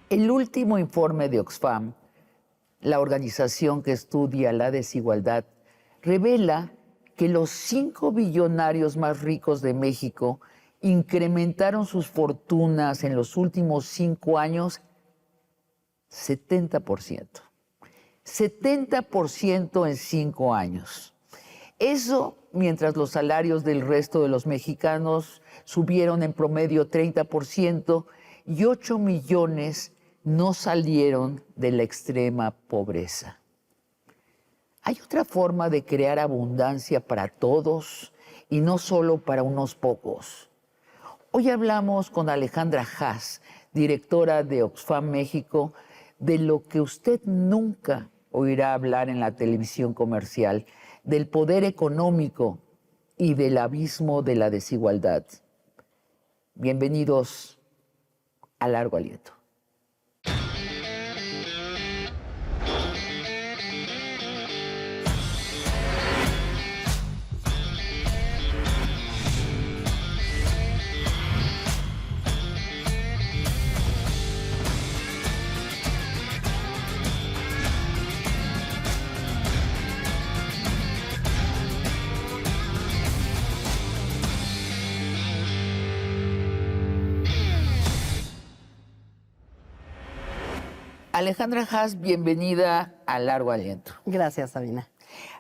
El último informe de Oxfam, la organización que estudia la desigualdad, revela que los 5 billonarios más ricos de México incrementaron sus fortunas en los últimos 5 años 70%. 70% en 5 años. Eso mientras los salarios del resto de los mexicanos subieron en promedio 30% y 8 millones no salieron de la extrema pobreza. ¿Hay otra forma de crear abundancia para todos y no solo para unos pocos? Hoy hablamos con Alejandra Haas, directora de Oxfam México, de lo que usted nunca oirá hablar en la televisión comercial, del poder económico y del abismo de la desigualdad. Bienvenidos a Largo Aliento. Alejandra Haas, bienvenida a Largo Aliento. Gracias, Sabina.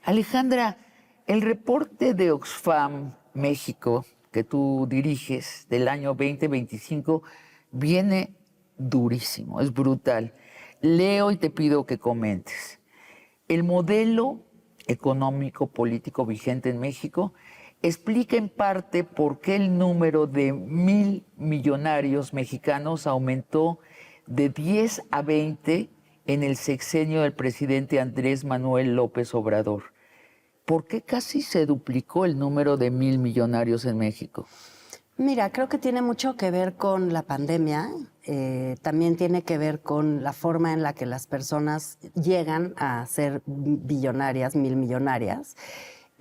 Alejandra, el reporte de Oxfam México que tú diriges del año 2025 viene durísimo, es brutal. Leo y te pido que comentes. El modelo económico político vigente en México explica en parte por qué el número de 1,000 millonarios mexicanos aumentó de 10 a 20 en el sexenio del presidente Andrés Manuel López Obrador. ¿Por qué casi se duplicó el número de 1,000 millonarios en México? Mira, creo que tiene mucho que ver con la pandemia, también tiene que ver con la forma en la que las personas llegan a ser billonarias, 1,000 millonarias.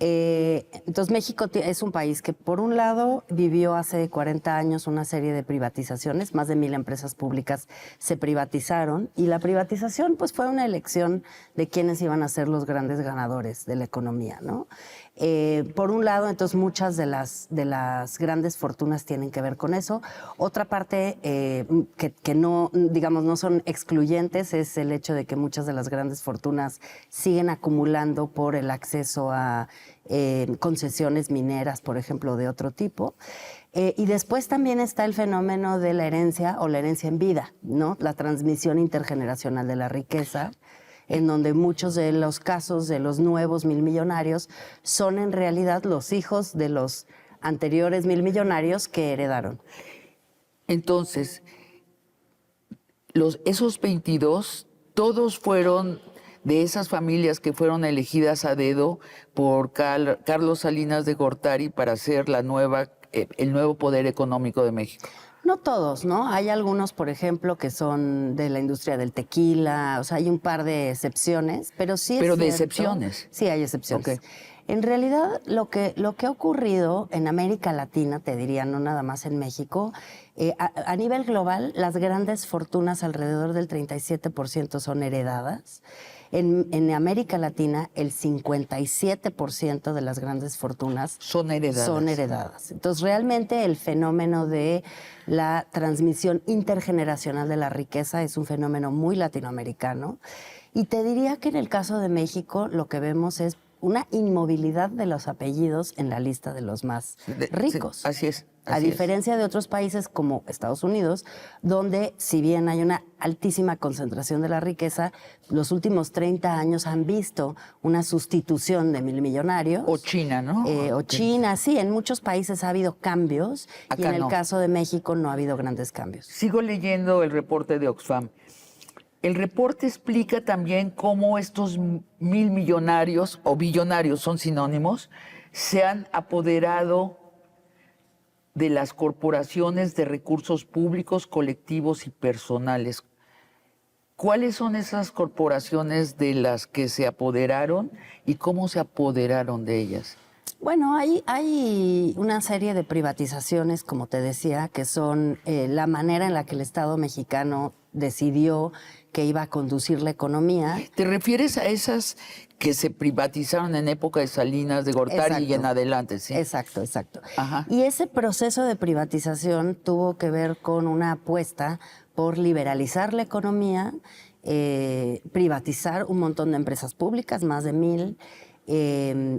Entonces México es un país que por un lado vivió hace 40 años una serie de privatizaciones, más de 1,000 empresas públicas se privatizaron y la privatización pues fue una elección de quiénes iban a ser los grandes ganadores de la economía, ¿no? Por un lado, entonces muchas de las grandes fortunas tienen que ver con eso. Otra parte que no, digamos, no son excluyentes es el hecho de que muchas de las grandes fortunas siguen acumulando por el acceso a concesiones mineras, por ejemplo, de otro tipo. Y después también está el fenómeno de la herencia o la herencia en vida, ¿no? La transmisión intergeneracional de la riqueza, en donde muchos de los casos de los nuevos 1,000 millonarios son en realidad los hijos de los anteriores 1,000 millonarios que heredaron. Entonces, esos 22, todos fueron de esas familias que fueron elegidas a dedo por Carlos Salinas de Gortari para ser el nuevo poder económico de México. No todos, ¿no? Hay algunos, por ejemplo, que son de la industria del tequila, o sea, hay un par de excepciones, pero sí es Pero de cierto, excepciones. Sí, hay excepciones. Okay. En realidad, lo que ha ocurrido en América Latina, te diría, no nada más en México, a nivel global, las grandes fortunas, alrededor del 37% son heredadas. En América Latina, el 57% de las grandes fortunas son heredadas. Entonces, realmente el fenómeno de la transmisión intergeneracional de la riqueza es un fenómeno muy latinoamericano. Y te diría que en el caso de México, lo que vemos es una inmovilidad de los apellidos en la lista de los más ricos. Sí, así es. A diferencia de otros países como Estados Unidos, donde si bien hay una altísima concentración de la riqueza, los últimos 30 años han visto una sustitución de 1,000 millonarios. O China, ¿no? O China, sí, en muchos países ha habido cambios. Acá y en el no. caso de México no ha habido grandes cambios. Sigo leyendo el reporte de Oxfam. El reporte explica también cómo estos 1,000 millonarios o billonarios, son sinónimos, se han apoderado de las corporaciones de recursos públicos, colectivos y personales. ¿Cuáles son esas corporaciones de las que se apoderaron y cómo se apoderaron de ellas? Bueno, hay una serie de privatizaciones, como te decía, que son la manera en la que el Estado mexicano decidió que iba a conducir la economía. ¿Te refieres a esas que se privatizaron en época de Salinas, de Gortari y en adelante? ¿Sí? Exacto, exacto. Ajá. Y ese proceso de privatización tuvo que ver con una apuesta por liberalizar la economía, privatizar un montón de empresas públicas, más de 1,000,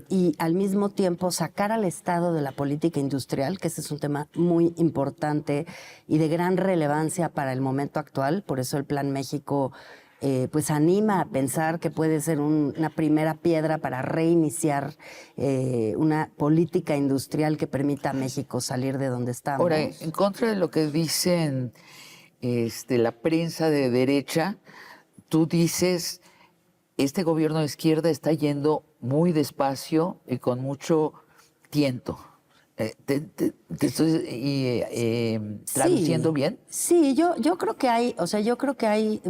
y al mismo tiempo sacar al Estado de la política industrial, que ese es un tema muy importante y de gran relevancia para el momento actual. Por eso el Plan México pues anima a pensar que puede ser una primera piedra para reiniciar una política industrial que permita a México salir de donde estamos. Ahora, en contra de lo que dicen la prensa de derecha, tú dices, este gobierno de izquierda está yendo muy despacio y con mucho tiento. ¿Te estoy traduciendo bien? Sí, yo creo que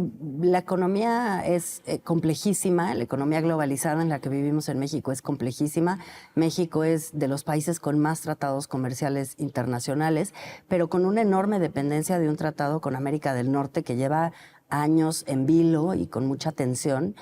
la economía es complejísima, la economía globalizada en la que vivimos en México es complejísima. México es de los países con más tratados comerciales internacionales, pero con una enorme dependencia de un tratado con América del Norte que lleva años en vilo y con mucha tensión.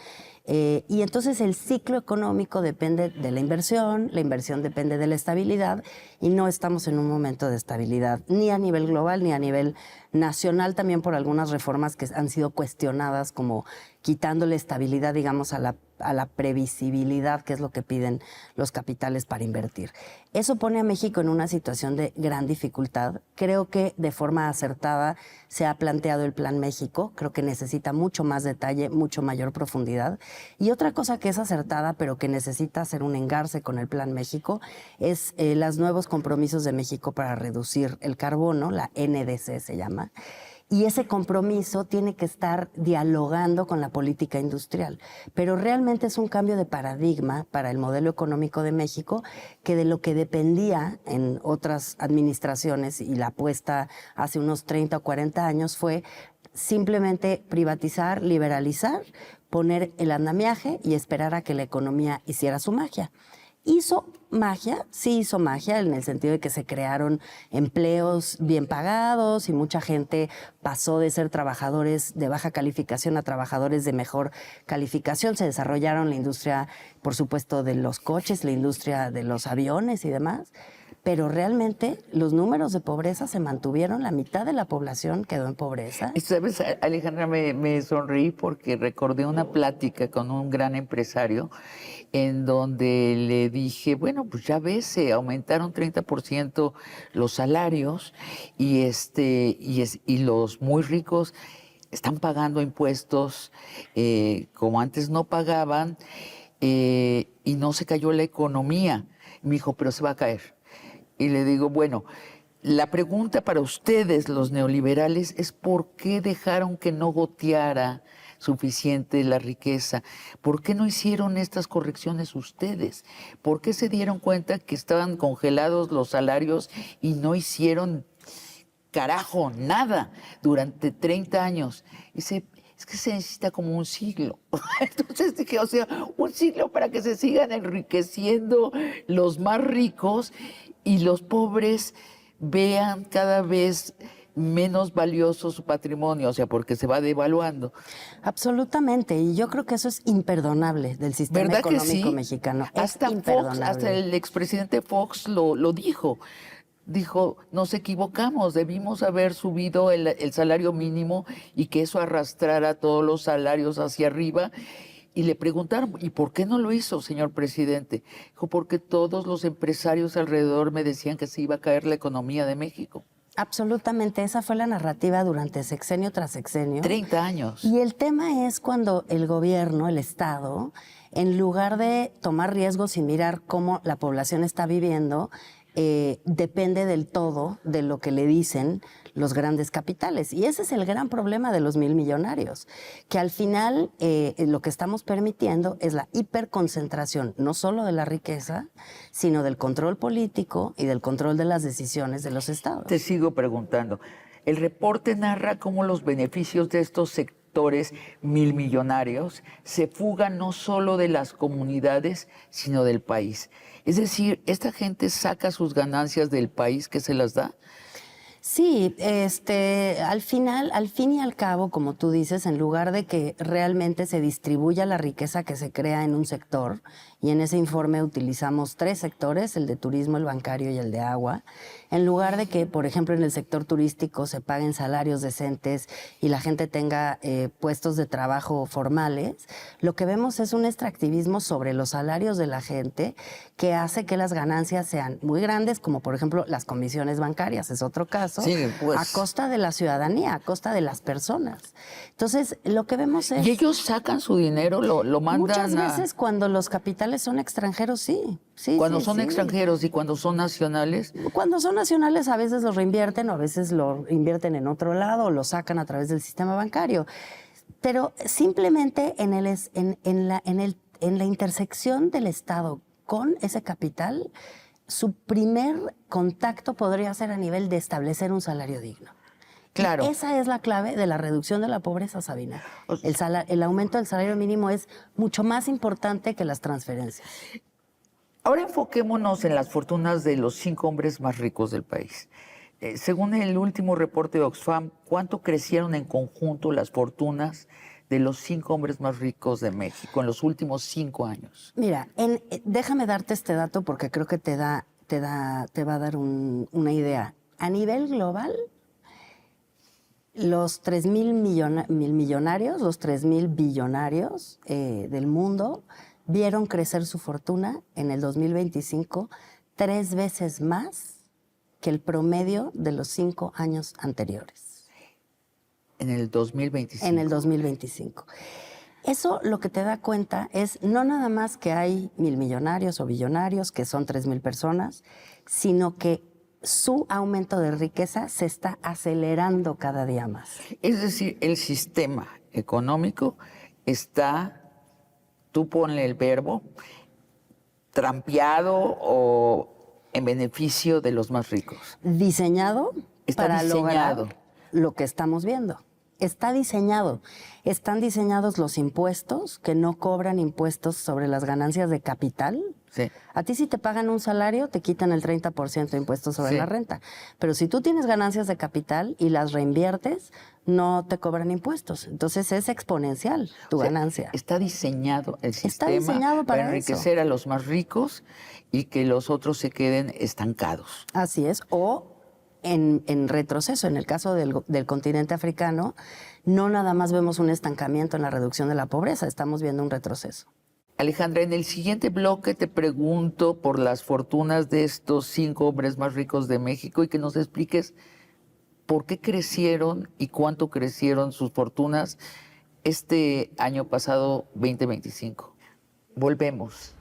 Y entonces el ciclo económico depende de la inversión depende de la estabilidad, y no estamos en un momento de estabilidad, ni a nivel global ni a nivel nacional, también por algunas reformas que han sido cuestionadas, como quitándole estabilidad, digamos, a la previsibilidad, que es lo que piden los capitales para invertir. Eso pone a México en una situación de gran dificultad. Creo que de forma acertada se ha planteado el Plan México. Creo que necesita mucho más detalle, mucho mayor profundidad. Y otra cosa que es acertada, pero que necesita hacer un engarce con el Plan México, es los nuevos compromisos de México para reducir el carbono, la NDC se llama. Y ese compromiso tiene que estar dialogando con la política industrial. Pero realmente es un cambio de paradigma para el modelo económico de México, que de lo que dependía en otras administraciones, y la apuesta hace unos 30 o 40 años fue simplemente privatizar, liberalizar, poner el andamiaje y esperar a que la economía hiciera su magia. ¿Hizo magia? Sí hizo magia, en el sentido de que se crearon empleos bien pagados y mucha gente pasó de ser trabajadores de baja calificación a trabajadores de mejor calificación. Se desarrollaron la industria, por supuesto, de los coches, la industria de los aviones y demás. Pero realmente los números de pobreza se mantuvieron, la mitad de la población quedó en pobreza. Y sabes, Alejandra, me sonreí porque recordé una plática con un gran empresario en donde le dije, bueno, pues ya ves, se aumentaron 30% los salarios y los muy ricos están pagando impuestos como antes no pagaban, y no se cayó la economía. Me dijo, pero se va a caer. Y le digo, bueno, la pregunta para ustedes, los neoliberales, es ¿por qué dejaron que no goteara suficiente la riqueza? ¿Por qué no hicieron estas correcciones ustedes? ¿Por qué se dieron cuenta que estaban congelados los salarios y no hicieron carajo, nada, durante 30 años? Dice, es que se necesita como un siglo. Entonces dije, o sea, un siglo para que se sigan enriqueciendo los más ricos y los pobres vean cada vez menos valioso su patrimonio, o sea, porque se va devaluando. Absolutamente, y yo creo que eso es imperdonable del sistema económico mexicano. Hasta Fox, hasta el expresidente Fox lo dijo. Dijo, nos equivocamos, debimos haber subido el salario mínimo y que eso arrastrara todos los salarios hacia arriba. Y le preguntaron, ¿y por qué no lo hizo, señor presidente? Dijo, porque todos los empresarios alrededor me decían que se iba a caer la economía de México. Absolutamente, esa fue la narrativa durante sexenio tras sexenio. 30 años. Y el tema es cuando el gobierno, el Estado, en lugar de tomar riesgos y mirar cómo la población está viviendo, depende del todo de lo que le dicen los grandes capitales. Y ese es el gran problema de los 1,000 millonarios, que al final lo que estamos permitiendo es la hiperconcentración, no solo de la riqueza, sino del control político y del control de las decisiones de los estados. Te sigo preguntando. El reporte narra cómo los beneficios de estos sectores 1,000 millonarios se fugan no solo de las comunidades, sino del país. Es decir, esta gente saca sus ganancias del país que se las da. Sí, al final, al fin y al cabo, como tú dices, en lugar de que realmente se distribuya la riqueza que se crea en un sector, y en ese informe utilizamos 3 sectores, el de turismo, el bancario y el de agua, en lugar de que, por ejemplo, en el sector turístico se paguen salarios decentes y la gente tenga puestos de trabajo formales, lo que vemos es un extractivismo sobre los salarios de la gente que hace que las ganancias sean muy grandes, como por ejemplo las comisiones bancarias, es otro caso, Sí, pues. a costa de la ciudadanía, a costa de las personas. Entonces, lo que vemos es... Y ellos sacan su dinero, lo mandan Muchas veces cuando los capitales son extranjeros, sí. Cuando Sí, son sí. extranjeros y cuando son nacionales. Cuando son nacionales a veces los reinvierten o a veces lo invierten en otro lado o lo sacan a través del sistema bancario. Pero simplemente en la intersección del Estado con ese capital, su primer contacto podría ser a nivel de establecer un salario digno. Claro. Y esa es la clave de la reducción de la pobreza, Sabina. El aumento del salario mínimo es mucho más importante que las transferencias. Ahora enfoquémonos en las fortunas de los 5 hombres más ricos del país. Según el último reporte de Oxfam, ¿cuánto crecieron en conjunto las fortunas de los 5 hombres más ricos de México en los últimos 5 años? Mira, déjame darte este dato porque creo que te va a dar una idea. A nivel global, los 3,000 millonarios, los 3,000 billonarios del mundo vieron crecer su fortuna en el 2025 3 veces más que el promedio de los 5 años anteriores. En el 2025. En el 2025. Eso lo que te da cuenta es no nada más que hay 1,000 millonarios o billonarios, que son 3,000 personas, sino que su aumento de riqueza se está acelerando cada día más. Es decir, el sistema económico está, tú ponle el verbo, trampeado o en beneficio de los más ricos. Diseñado Está para diseñado. lograr lo que estamos viendo. Está diseñado. Están diseñados los impuestos que no cobran impuestos sobre las ganancias de capital. Sí. A ti si te pagan un salario, te quitan el 30% de impuestos sobre Sí. la renta. Pero si tú tienes ganancias de capital y las reinviertes, no te cobran impuestos. Entonces es exponencial tu ganancia. Está diseñado el Está sistema diseñado para enriquecer a los más ricos y que los otros se queden estancados. Así es. O en retroceso. En el caso del continente africano, no nada más vemos un estancamiento en la reducción de la pobreza, estamos viendo un retroceso. Alejandra, en el siguiente bloque te pregunto por las fortunas de estos 5 hombres más ricos de México y que nos expliques por qué crecieron y cuánto crecieron sus fortunas este año pasado, 2025. Volvemos.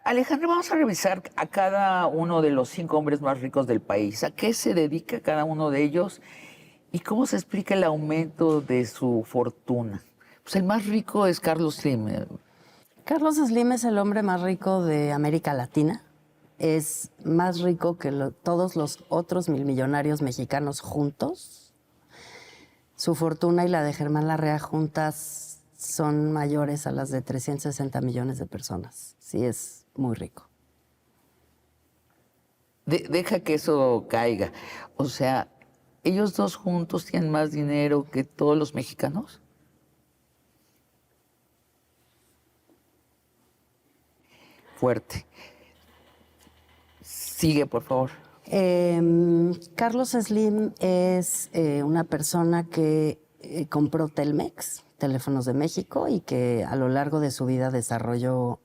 Alejandra, vamos a revisar a cada uno de los 5 hombres más ricos del país. ¿A qué se dedica cada uno de ellos? ¿Y cómo se explica el aumento de su fortuna? Pues el más rico es Carlos Slim. Carlos Slim es el hombre más rico de América Latina. Es más rico que todos los otros 1,000 millonarios mexicanos juntos. Su fortuna y la de Germán Larrea juntas son mayores a las de 360 millones de personas. Sí, es muy rico. Deja que eso caiga. O sea, ¿ellos dos juntos tienen más dinero que todos los mexicanos? Fuerte. Sigue, por favor. Carlos Slim es una persona que compró Telmex, Teléfonos de México, y que a lo largo de su vida desarrolló,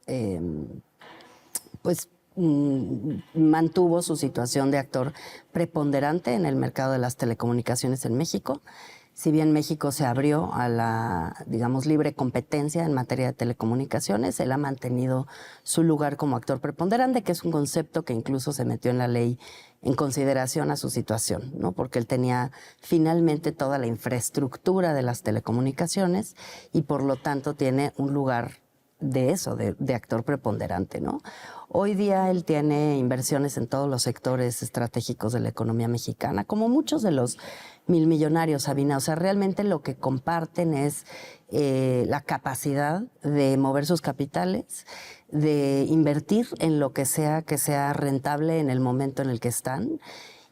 mantuvo su situación de actor preponderante en el mercado de las telecomunicaciones en México. Si bien México se abrió a la, digamos, libre competencia en materia de telecomunicaciones, él ha mantenido su lugar como actor preponderante, que es un concepto que incluso se metió en la ley en consideración a su situación, ¿no? Porque él tenía finalmente toda la infraestructura de las telecomunicaciones y por lo tanto tiene un lugar de eso, de actor preponderante, ¿no? Hoy día él tiene inversiones en todos los sectores estratégicos de la economía mexicana, como muchos de los milmillonarios, Sabina. O sea, realmente lo que comparten es la capacidad de mover sus capitales, de invertir en lo que sea rentable en el momento en el que están.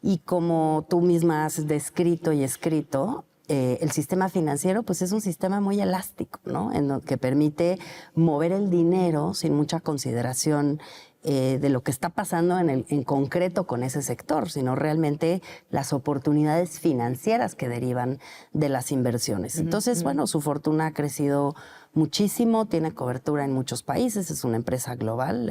Y como tú misma has descrito y escrito, el sistema financiero pues es un sistema muy elástico, ¿no? Que permite mover el dinero sin mucha consideración de lo que está pasando en concreto con ese sector, sino realmente las oportunidades financieras que derivan de las inversiones. Entonces, bueno, su fortuna ha crecido muchísimo, tiene cobertura en muchos países, es una empresa global,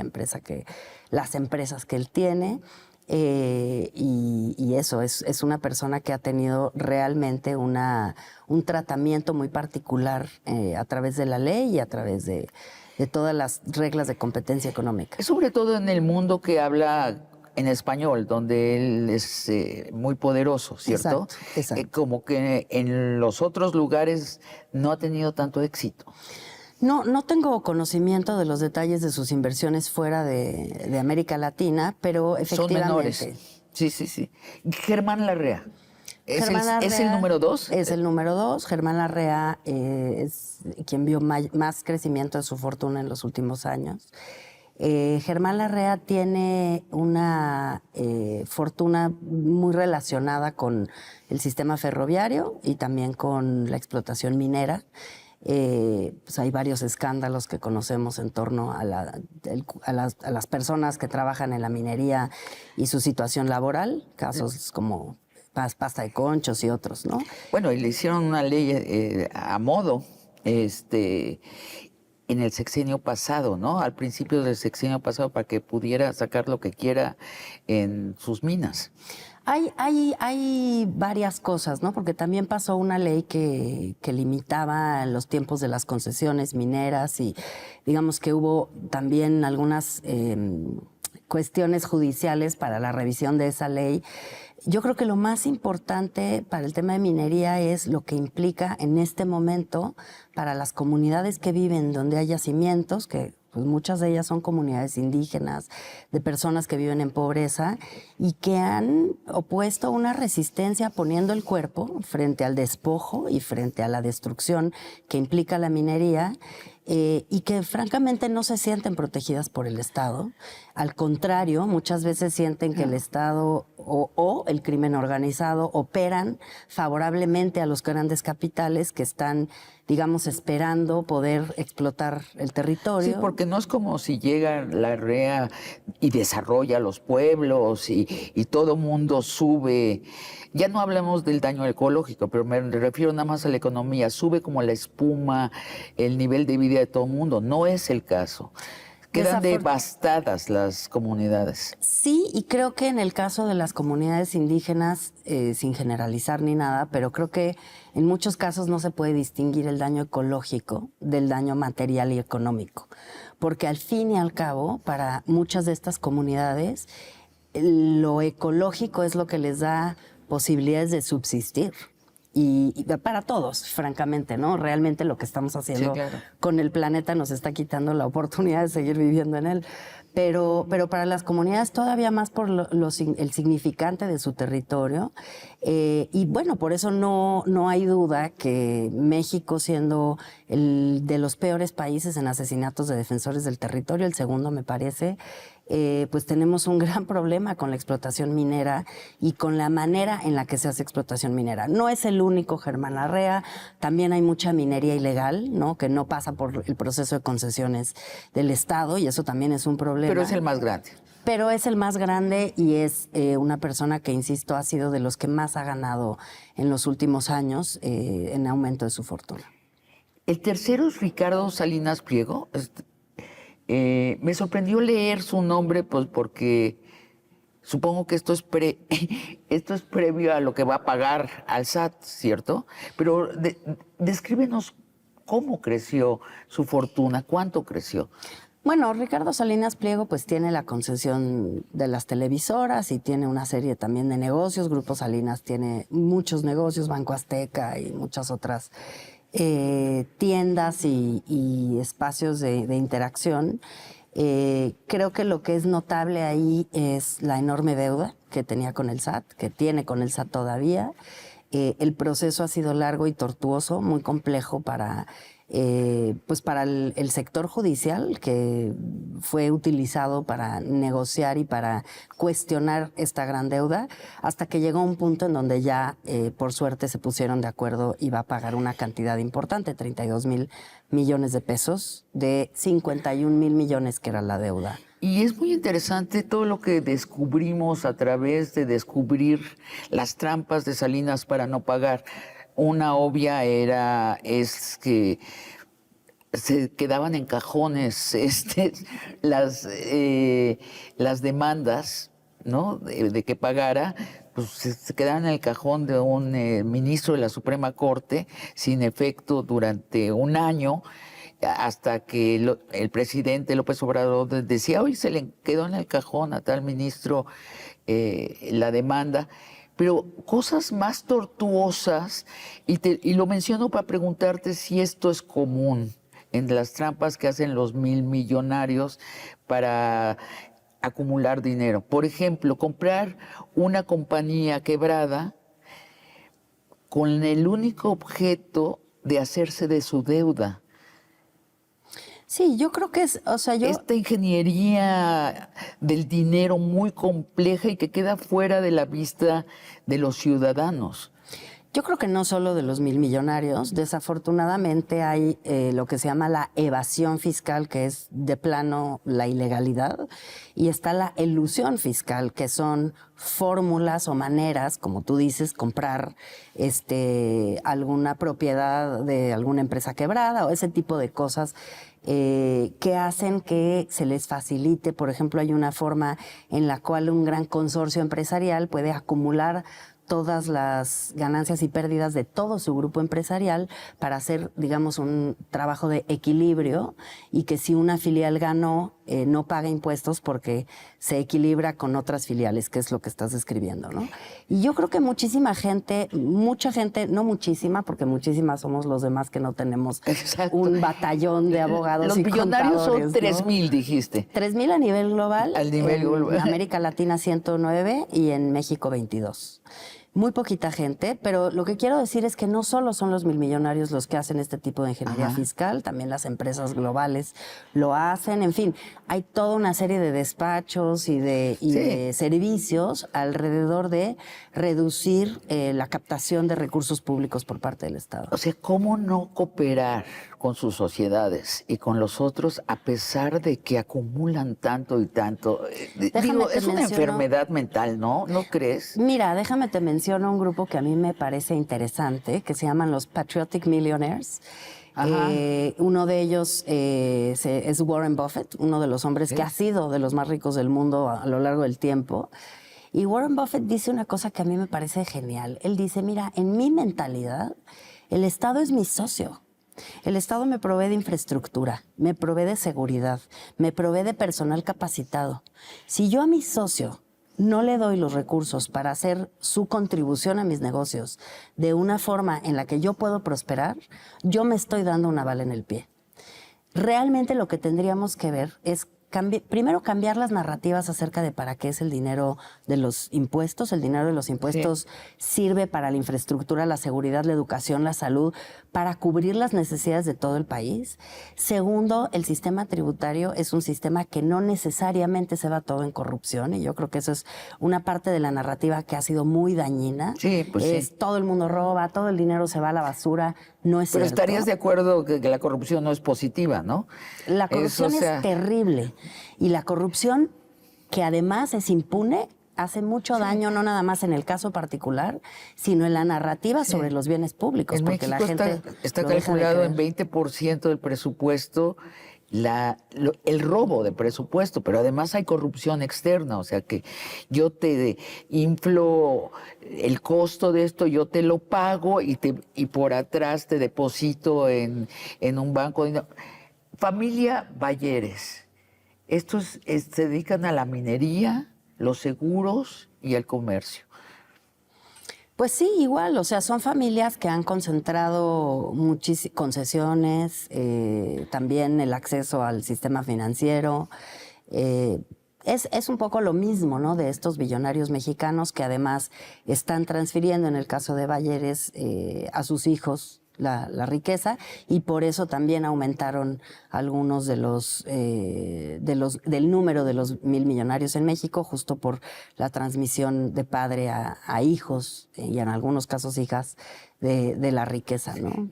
las empresas que él tiene. Y eso, es una persona que ha tenido realmente un tratamiento muy particular a través de la ley y a través de todas las reglas de competencia económica. Sobre todo en el mundo que habla en español, donde él es muy poderoso, ¿cierto? Exacto. Como que en los otros lugares no ha tenido tanto éxito. No tengo conocimiento de los detalles de sus inversiones fuera de América Latina, pero efectivamente... Son menores. Sí. Germán Larrea. ¿Es el número 2? Es el número 2. Germán Larrea es quien vio más crecimiento de su fortuna en los últimos años. Germán Larrea tiene una fortuna muy relacionada con el sistema ferroviario y también con la explotación minera. Pues hay varios escándalos que conocemos en torno a las personas que trabajan en la minería y su situación laboral, casos como pasta de conchos y otros, ¿no? Bueno, y le hicieron una ley a modo en el sexenio pasado, ¿no? Al principio del sexenio pasado, para que pudiera sacar lo que quiera en sus minas. Hay varias cosas, ¿no? Porque también pasó una ley que limitaba los tiempos de las concesiones mineras y digamos que hubo también algunas cuestiones judiciales para la revisión de esa ley. Yo creo que lo más importante para el tema de minería es lo que implica en este momento para las comunidades que viven donde hay yacimientos, que pues muchas de ellas son comunidades indígenas, de personas que viven en pobreza y que han opuesto una resistencia poniendo el cuerpo frente al despojo y frente a la destrucción que implica la minería. Y que francamente no se sienten protegidas por el Estado. Al contrario, muchas veces sienten que el Estado o el crimen organizado operan favorablemente a los grandes capitales que están, digamos, esperando poder explotar el territorio. Sí, porque no es como si llega la REA y desarrolla los pueblos y todo mundo sube. Ya no hablamos del daño ecológico, pero me refiero nada más a la economía. Sube como la espuma el nivel de vida de todo el mundo. No es el caso. Quedan devastadas las comunidades. Sí, y creo que en el caso de las comunidades indígenas, sin generalizar ni nada, pero creo que en muchos casos no se puede distinguir el daño ecológico del daño material y económico. Porque al fin y al cabo, para muchas de estas comunidades, lo ecológico es lo que les da posibilidades de subsistir. Y para todos, francamente, ¿no? Realmente lo que estamos haciendo con el planeta nos está quitando la oportunidad de seguir viviendo en él. Pero para las comunidades todavía más por el significante de su territorio. Y bueno, por eso no hay duda que México, siendo el de los peores países en asesinatos de defensores del territorio, el segundo me parece, pues tenemos un gran problema con la explotación minera y con la manera en la que se hace explotación minera. No es el único Germán Larrea, también hay mucha minería ilegal, ¿no? Que no pasa por el proceso de concesiones del Estado y eso también es un problema. Pero es el más grande. Pero es el más grande y es una persona que, insisto, ha sido de los que más ha ganado en los últimos años en aumento de su fortuna. El tercero es Ricardo Salinas Pliego. Me sorprendió leer su nombre, pues porque supongo que esto es previo a lo que va a pagar al SAT, ¿cierto? Pero descríbenos cómo creció su fortuna, cuánto creció. Bueno, Ricardo Salinas Pliego pues tiene la concesión de las televisoras y tiene una serie también de negocios. Grupo Salinas tiene muchos negocios, Banco Azteca y muchas otras tiendas y espacios de interacción. Creo que lo que es notable ahí es la enorme deuda que tenía con el SAT, que tiene con el SAT todavía. El proceso ha sido largo y tortuoso, muy complejo pues para el sector judicial, que fue utilizado para negociar y para cuestionar esta gran deuda, hasta que llegó un punto en donde ya, por suerte, se pusieron de acuerdo y va a pagar una cantidad importante, 32,000 millones de pesos, de 51,000 millones que era la deuda. Y es muy interesante todo lo que descubrimos a través de descubrir las trampas de Salinas para no pagar. Una obvia es que se quedaban en cajones las demandas, ¿no? De que pagara, pues se quedaban en el cajón de un ministro de la Suprema Corte sin efecto durante un año, hasta que el presidente López Obrador decía, hoy se le quedó en el cajón a tal ministro la demanda. Pero cosas más tortuosas, y lo menciono para preguntarte si esto es común en las trampas que hacen los 1,000 millonarios para acumular dinero. Por ejemplo, comprar una compañía quebrada con el único objeto de hacerse de su deuda. Sí, yo creo que Esta ingeniería del dinero muy compleja y que queda fuera de la vista de los ciudadanos. Yo creo que no solo de los 1,000 millonarios. Desafortunadamente hay lo que se llama la evasión fiscal, que es de plano la ilegalidad, y está la elusión fiscal, que son fórmulas o maneras, como tú dices, comprar alguna propiedad de alguna empresa quebrada o ese tipo de cosas que hacen que se les facilite. Por ejemplo, hay una forma en la cual un gran consorcio empresarial puede acumular todas las ganancias y pérdidas de todo su grupo empresarial para hacer, digamos, un trabajo de equilibrio, y que si una filial ganó, no paga impuestos porque se equilibra con otras filiales, que es lo que estás describiendo, ¿no? Y yo creo que mucha gente, no muchísima, porque muchísimas somos los demás que no tenemos un batallón de abogados los y millonarios son contadores, 3,000, dijiste. 3,000 a nivel global. Al nivel global. En América Latina 109 y en México 22. Muy poquita gente, pero lo que quiero decir es que no solo son los 1,000 millonarios los que hacen este tipo de ingeniería fiscal, también las empresas globales lo hacen. En fin, hay toda una serie de despachos y de servicios alrededor de reducir la captación de recursos públicos por parte del Estado. O sea, ¿cómo no cooperar con sus sociedades y con los otros a pesar de que acumulan tanto y tanto? Digo, es una enfermedad mental, ¿no? ¿No crees? Mira, déjame te menciono un grupo que a mí me parece interesante, que se llaman los Patriotic Millionaires. Uno de ellos es Warren Buffett, uno de los hombres que ha sido de los más ricos del mundo a lo largo del tiempo. Y Warren Buffett dice una cosa que a mí me parece genial. Él dice, mira, en mi mentalidad, el Estado es mi socio. El Estado me provee de infraestructura, me provee de seguridad, me provee de personal capacitado. Si yo a mi socio no le doy los recursos para hacer su contribución a mis negocios de una forma en la que yo puedo prosperar, yo me estoy dando una bala en el pie. Realmente lo que tendríamos que ver es primero cambiar las narrativas acerca de para qué es el dinero de los impuestos. El dinero de los impuestos sirve para la infraestructura, la seguridad, la educación, la salud, para cubrir las necesidades de todo el país. Segundo, el sistema tributario es un sistema que no necesariamente se va todo en corrupción, y yo creo que eso es una parte de la narrativa que ha sido muy dañina. Sí, pues sí. Todo el mundo roba, todo el dinero se va a la basura. No es Pero cierto. estarías de acuerdo que la corrupción no es positiva, ¿no? La corrupción es terrible. Y la corrupción, que además es impune, hace mucho daño, no nada más en el caso particular, sino en la narrativa sobre los bienes públicos. En porque México la gente está calculado en 20% del presupuesto el robo de presupuesto, pero además hay corrupción externa, o sea que yo te inflo el costo de esto, yo te lo pago y por atrás te deposito en un banco. Familia Balleres, estos se dedican a la minería, los seguros y el comercio. Pues sí, igual, o sea, son familias que han concentrado muchas concesiones, también el acceso al sistema financiero. eh, es un poco lo mismo, ¿no? De estos billonarios mexicanos que además están transfiriendo, en el caso de Bayeres, a sus hijos la riqueza, y por eso también aumentaron algunos del número de los 1,000 millonarios en México, justo por la transmisión de padre a hijos y en algunos casos hijas de la riqueza, ¿no?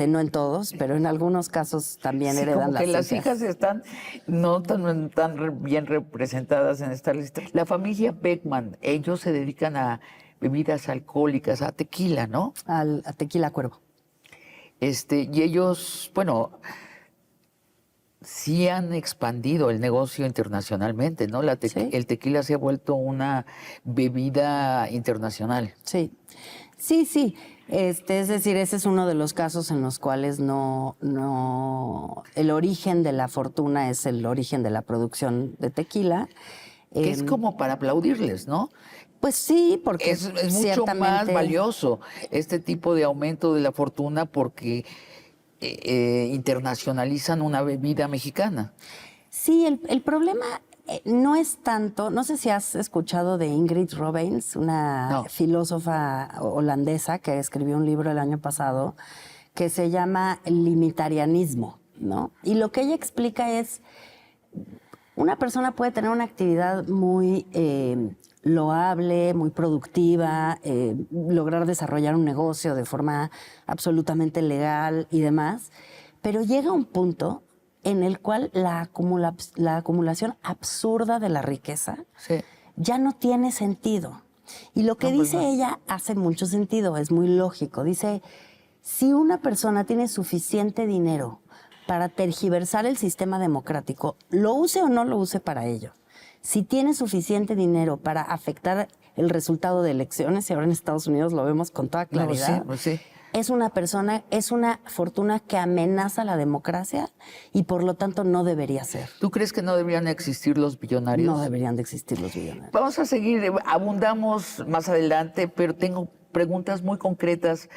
No en todos, pero en algunos casos también Sí, heredan como que las hijas. hijas están no tan bien representadas en esta lista. La familia Beckman, ellos se dedican a bebidas alcohólicas, a tequila, ¿no? A Tequila Cuervo. Y ellos, bueno, sí han expandido el negocio internacionalmente, ¿no? Sí. El tequila se ha vuelto una bebida internacional. Sí, sí, sí. Es decir, ese es uno de los casos en los cuales el origen de la fortuna es el origen de la producción de tequila. Que es como para aplaudirles, ¿no? Pues sí, porque Es mucho ciertamente más valioso este tipo de aumento de la fortuna porque internacionalizan una bebida mexicana. Sí, el problema no es tanto, no sé si has escuchado de Ingrid Robbins, una No. filósofa holandesa que escribió un libro el año pasado que se llama Limitarianismo, ¿no? Y lo que ella explica es, una persona puede tener una actividad muy loable, muy productiva, lograr desarrollar un negocio de forma absolutamente legal y demás, pero llega un punto en el cual la acumulación absurda de la riqueza Sí. ya no tiene sentido. Y lo que No, pues dice no. ella hace mucho sentido, es muy lógico. Dice, si una persona tiene suficiente dinero para tergiversar el sistema democrático, lo use o no lo use para ello, si tiene suficiente dinero para afectar el resultado de elecciones, y ahora en Estados Unidos lo vemos con toda claridad, Pues sí. es una fortuna que amenaza la democracia y por lo tanto no debería ser. ¿Tú crees que no deberían existir los billonarios? No deberían de existir los billonarios. Vamos a seguir, abundamos más adelante, pero tengo preguntas muy concretas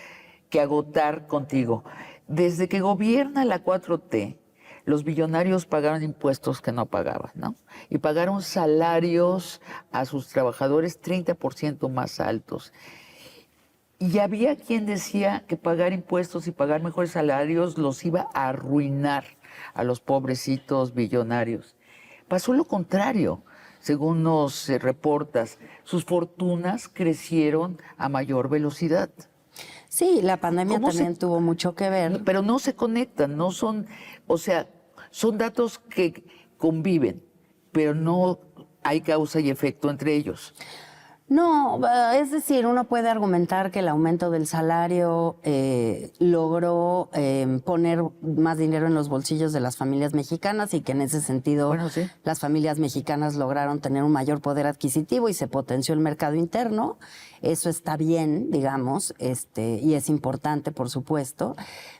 que agotar contigo. Desde que gobierna la 4T, los billonarios pagaron impuestos que no pagaban, ¿no? Y pagaron salarios a sus trabajadores 30% más altos. Y había quien decía que pagar impuestos y pagar mejores salarios los iba a arruinar a los pobrecitos billonarios. Pasó lo contrario, según nos reportas. Sus fortunas crecieron a mayor velocidad. Sí, la pandemia ¿Cómo también tuvo mucho que ver. Pero no se conectan, no son, o sea, son datos que conviven, pero no hay causa y efecto entre ellos. No, es decir, uno puede argumentar que el aumento del salario logró poner más dinero en los bolsillos de las familias mexicanas y que en ese sentido Bueno, sí. las familias mexicanas lograron tener un mayor poder adquisitivo y se potenció el mercado interno. Eso está bien, digamos, y es importante, por supuesto.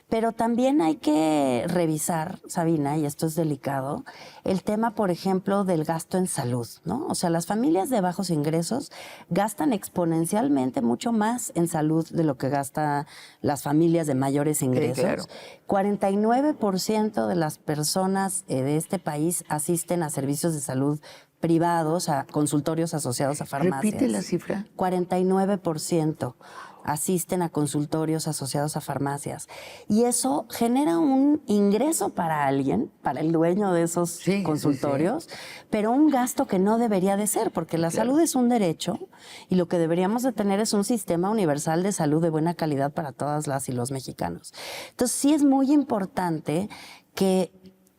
Pero también hay que revisar, Sabina, y esto es delicado, el tema, por ejemplo, del gasto en salud, ¿no? O sea, las familias de bajos ingresos gastan exponencialmente mucho más en salud de lo que gastan las familias de mayores ingresos. claro. 49% de las personas de este país asisten a servicios de salud privados, a consultorios asociados a farmacias. Repite la cifra. 49% asisten a consultorios asociados a farmacias. Y eso genera un ingreso para alguien, para el dueño de esos consultorios, pero un gasto que no debería de ser, porque la salud es un derecho y lo que deberíamos de tener es un sistema universal de salud de buena calidad para todas las y los mexicanos. Entonces sí es muy importante que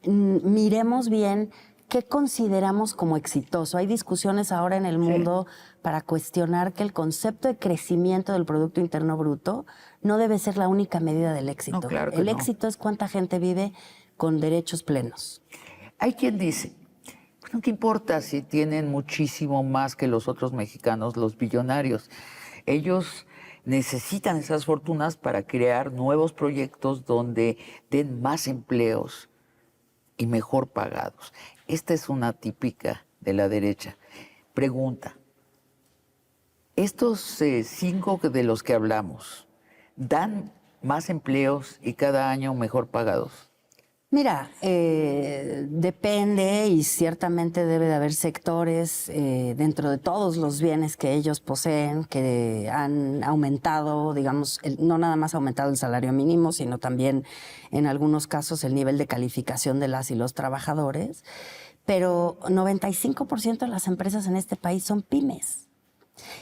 miremos bien qué consideramos como exitoso. Hay discusiones ahora en el mundo para cuestionar que el concepto de crecimiento del Producto Interno Bruto no debe ser la única medida del éxito. No, claro que el no. éxito es cuánta gente vive con derechos plenos. Hay quien dice, bueno, ¿qué importa si tienen muchísimo más que los otros mexicanos, los billonarios? Ellos necesitan esas fortunas para crear nuevos proyectos donde den más empleos y mejor pagados. Esta es una típica de la derecha. Pregunta, Estos 5 de los que hablamos, ¿dan más empleos y cada año mejor pagados? Mira, depende y ciertamente debe de haber sectores dentro de todos los bienes que ellos poseen que han aumentado, digamos, no nada más ha aumentado el salario mínimo, sino también en algunos casos el nivel de calificación de las y los trabajadores. Pero 95% de las empresas en este país son pymes.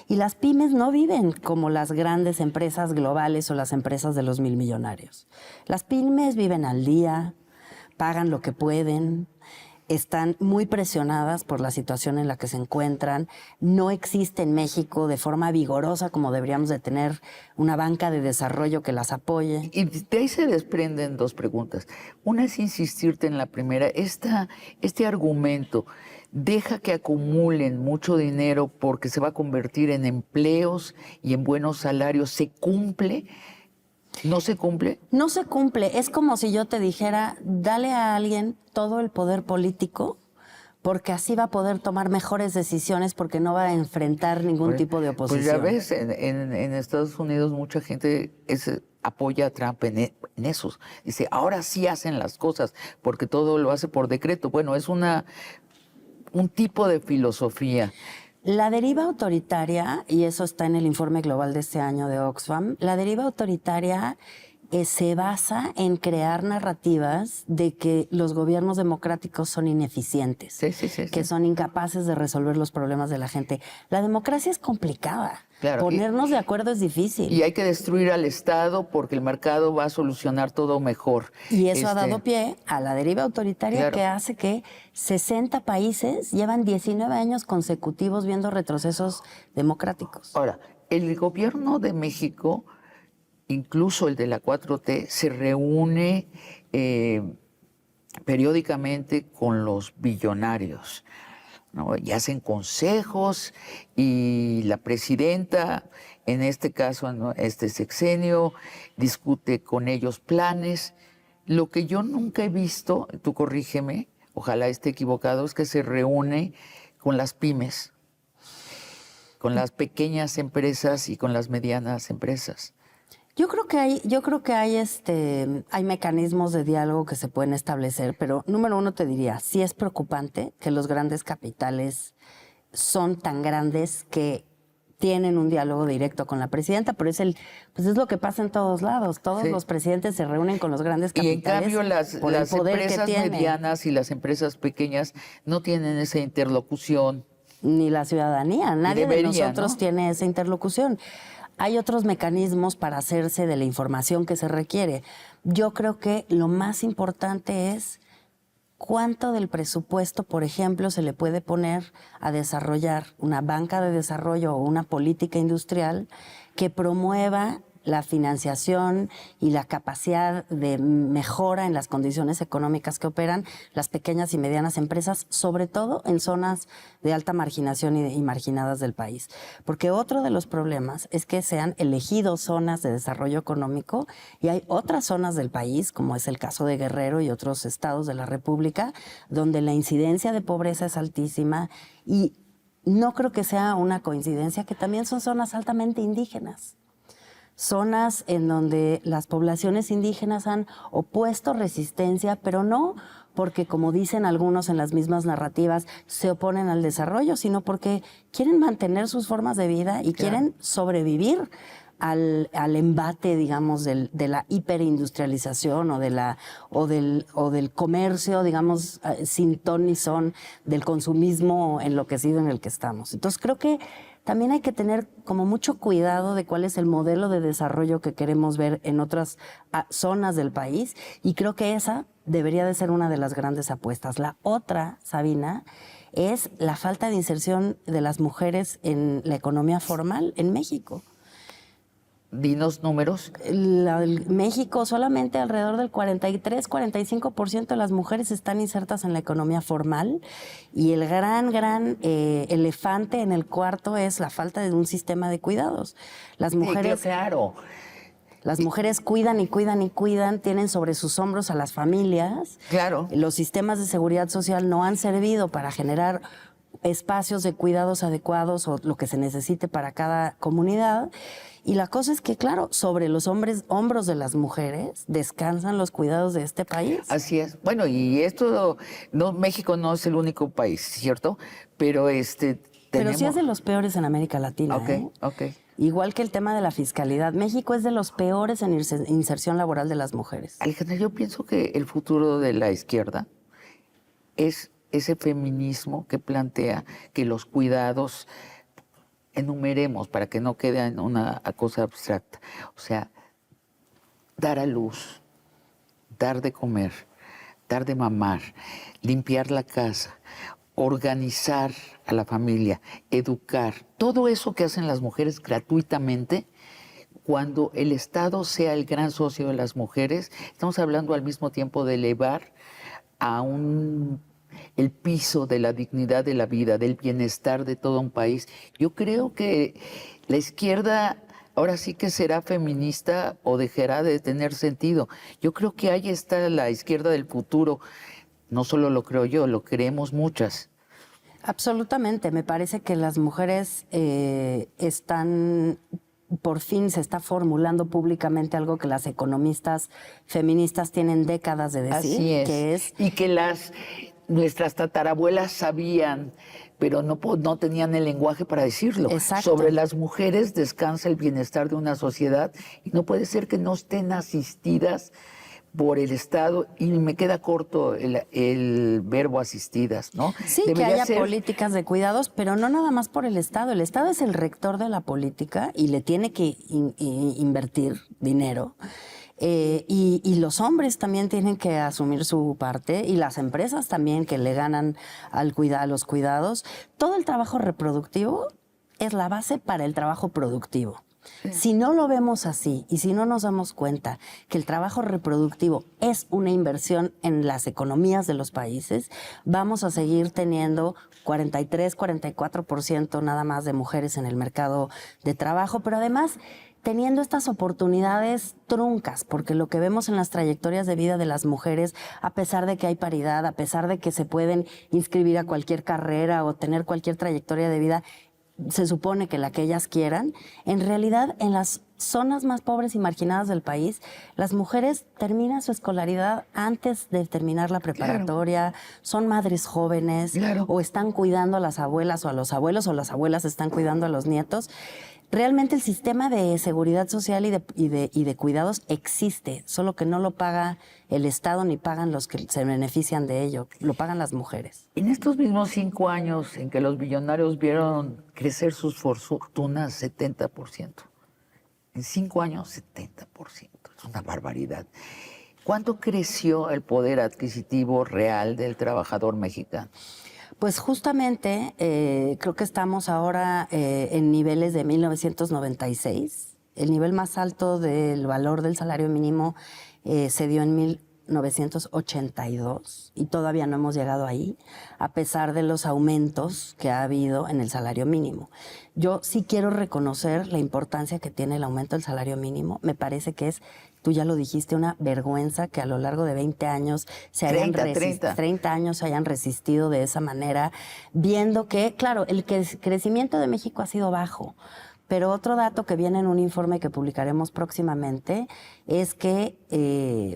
Y las pymes no viven como las grandes empresas globales o las empresas de los 1,000 millonarios. Las pymes viven al día, pagan lo que pueden, están muy presionadas por la situación en la que se encuentran. No existe en México de forma vigorosa como deberíamos de tener una banca de desarrollo que las apoye. Y de ahí se desprenden 2 preguntas. Una es insistirte en la primera. Este argumento, deja que acumulen mucho dinero porque se va a convertir en empleos y en buenos salarios. ¿Se cumple? ¿No se cumple? No se cumple. Es como si yo te dijera, dale a alguien todo el poder político porque así va a poder tomar mejores decisiones porque no va a enfrentar ningún tipo de oposición. Pues ya ves, en Estados Unidos mucha gente apoya a Trump en esos. Dice, ahora sí hacen las cosas porque todo lo hace por decreto. Bueno, es un tipo de filosofía. La deriva autoritaria, y eso está en el informe global de este año de Oxfam, la deriva autoritaria se basa en crear narrativas de que los gobiernos democráticos son ineficientes, que son incapaces de resolver los problemas de la gente. La democracia es complicada. Claro, ponernos de acuerdo es difícil. Y hay que destruir al Estado porque el mercado va a solucionar todo mejor. Y eso ha dado pie a la deriva autoritaria, que hace que 60 países llevan 19 años consecutivos viendo retrocesos democráticos. Ahora, el gobierno de México, incluso el de la 4T, se reúne periódicamente con los billonarios, ¿no? Y hacen consejos y la presidenta, en este caso, ¿no?, este sexenio, discute con ellos planes. Lo que yo nunca he visto, tú corrígeme, ojalá esté equivocado, es que se reúne con las pymes, con las pequeñas empresas y con las medianas empresas. Yo creo que hay mecanismos de diálogo que se pueden establecer, pero número uno te diría, sí es preocupante que los grandes capitales son tan grandes que tienen un diálogo directo con la presidenta, pero es lo que pasa en todos lados. Todos los presidentes se reúnen con los grandes capitales. Y en cambio las empresas medianas y las empresas pequeñas no tienen esa interlocución. Ni la ciudadanía, nadie de nosotros tiene esa interlocución. Hay otros mecanismos para hacerse de la información que se requiere. Yo creo que lo más importante es cuánto del presupuesto, por ejemplo, se le puede poner a desarrollar una banca de desarrollo o una política industrial que promueva la financiación y la capacidad de mejora en las condiciones económicas que operan las pequeñas y medianas empresas, sobre todo en zonas de alta marginación y marginadas del país. Porque otro de los problemas es que se han elegido zonas de desarrollo económico y hay otras zonas del país, como es el caso de Guerrero y otros estados de la República, donde la incidencia de pobreza es altísima y no creo que sea una coincidencia que también son zonas altamente indígenas. Zonas en donde las poblaciones indígenas han opuesto resistencia, pero no porque, como dicen algunos en las mismas narrativas, se oponen al desarrollo, sino porque quieren mantener sus formas de vida y quieren sobrevivir al embate, digamos, de la hiperindustrialización o del comercio, digamos, sin ton ni son, del consumismo enloquecido en el que estamos. Entonces creo que también hay que tener como mucho cuidado de cuál es el modelo de desarrollo que queremos ver en otras zonas del país, y creo que esa debería de ser una de las grandes apuestas. La otra, Sabina, es la falta de inserción de las mujeres en la economía formal en México. Dinos números. México, solamente alrededor del 43-45% de las mujeres están insertas en la economía formal, y el gran elefante en el cuarto es la falta de un sistema de cuidados. Las mujeres, sí, claro. Las mujeres cuidan y cuidan y cuidan, tienen sobre sus hombros a las familias. Claro. Los sistemas de seguridad social no han servido para generar espacios de cuidados adecuados o lo que se necesite para cada comunidad. Y la cosa es que, claro, sobre los hombros de las mujeres descansan los cuidados de este país. Así es. Bueno, y esto, no, México no es el único país, ¿cierto? Pero Pero sí es de los peores en América Latina. Ok, ok. Igual que el tema de la fiscalidad. México es de los peores en inserción laboral de las mujeres. Alejandra, yo pienso que el futuro de la izquierda es ese feminismo que plantea que los cuidados, enumeremos para que no quede en una cosa abstracta, o sea, dar a luz, dar de comer, dar de mamar, limpiar la casa, organizar a la familia, educar, todo eso que hacen las mujeres gratuitamente. Cuando el Estado sea el gran socio de las mujeres, estamos hablando al mismo tiempo de elevar a el piso de la dignidad de la vida, del bienestar de todo un país. Yo creo que la izquierda ahora sí que será feminista o dejará de tener sentido. Yo creo que ahí está la izquierda del futuro. No solo lo creo yo, lo creemos muchas. Absolutamente. Me parece que las mujeres están... Por fin se está formulando públicamente algo que las economistas feministas tienen décadas de decir. Así es. Que es y que nuestras tatarabuelas sabían, pero no tenían el lenguaje para decirlo. Exacto. Sobre las mujeres descansa el bienestar de una sociedad y no puede ser que no estén asistidas por el Estado, y me queda corto el verbo asistidas, ¿no? Sí, Debería que haya ser políticas de cuidados, pero no nada más por el Estado. El Estado es el rector de la política y le tiene que invertir dinero. Y los hombres también tienen que asumir su parte, y las empresas también que le ganan a los cuidados. Todo el trabajo reproductivo es la base para el trabajo productivo. Si no lo vemos así y si no nos damos cuenta que el trabajo reproductivo es una inversión en las economías de los países, vamos a seguir teniendo 43, 44% nada más de mujeres en el mercado de trabajo, pero además teniendo estas oportunidades truncas, porque lo que vemos en las trayectorias de vida de las mujeres, a pesar de que hay paridad, a pesar de que se pueden inscribir a cualquier carrera o tener cualquier trayectoria de vida, se supone que la que ellas quieran, en realidad en las zonas más pobres y marginadas del país, las mujeres terminan su escolaridad antes de terminar la preparatoria, son madres jóvenes, o están cuidando a las abuelas o a los abuelos, o las abuelas están cuidando a los nietos. Realmente el sistema de seguridad social y de cuidados existe, solo que no lo paga el Estado ni pagan los que se benefician de ello, lo pagan las mujeres. En estos mismos 5 años en que los millonarios vieron crecer sus fortunas 70%, en 5 años 70%, es una barbaridad. ¿Cuánto creció el poder adquisitivo real del trabajador mexicano? Pues justamente creo que estamos ahora en niveles de 1996. El nivel más alto del valor del salario mínimo se dio en 1982 y todavía no hemos llegado ahí, a pesar de los aumentos que ha habido en el salario mínimo. Yo sí quiero reconocer la importancia que tiene el aumento del salario mínimo. Me parece que es, tú ya lo dijiste, una vergüenza que a lo largo de 20 años se 30 años se hayan resistido de esa manera, viendo que, claro, el crecimiento de México ha sido bajo. Pero otro dato que viene en un informe que publicaremos próximamente es que,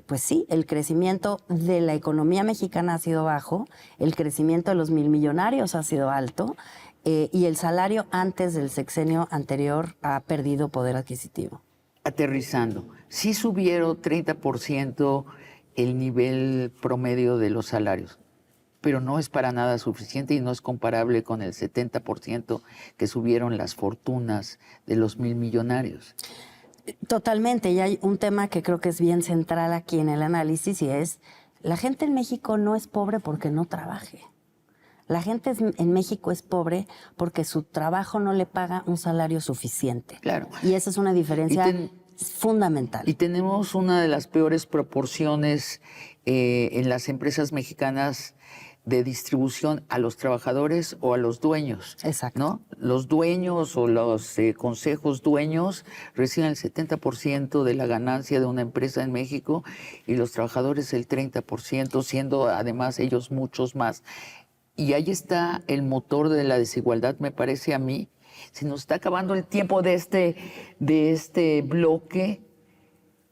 pues sí, el crecimiento de la economía mexicana ha sido bajo, el crecimiento de los milmillonarios ha sido alto, y el salario antes del sexenio anterior ha perdido poder adquisitivo. Aterrizando, sí subieron 30% el nivel promedio de los salarios, pero no es para nada suficiente y no es comparable con el 70% que subieron las fortunas de los milmillonarios. Totalmente, y hay un tema que creo que es bien central aquí en el análisis, y es, la gente en México no es pobre porque no trabaje. La gente en México es pobre porque su trabajo no le paga un salario suficiente. Claro. Y esa es una diferencia fundamental. Y tenemos una de las peores proporciones en las empresas mexicanas de distribución a los trabajadores o a los dueños. Exacto. ¿No? Los dueños o los consejos dueños reciben el 70% de la ganancia de una empresa en México y los trabajadores el 30%, siendo además ellos muchos más. y ahí está el motor de la desigualdad, me parece a mí. Se nos está acabando el tiempo de este bloque.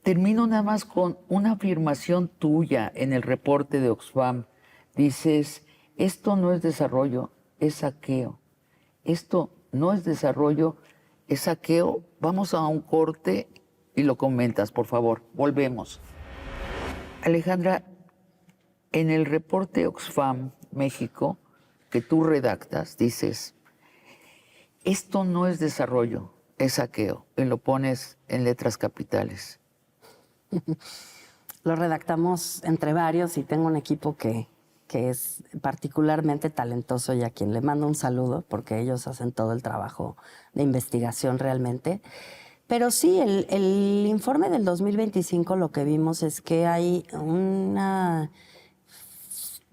Termino nada más con una afirmación tuya en el reporte de Oxfam. Dices, esto no es desarrollo, es saqueo. Esto no es desarrollo, es saqueo. Vamos a un corte y lo comentas, por favor. Volvemos. Alejandra, en el reporte Oxfam México que tú redactas, dices, esto no es desarrollo, es saqueo. Y lo pones en letras capitales. Lo redactamos entre varios y tengo un equipo que es particularmente talentoso y a quien le mando un saludo porque ellos hacen todo el trabajo de investigación realmente. Pero sí, el informe del 2025 lo que vimos es que hay un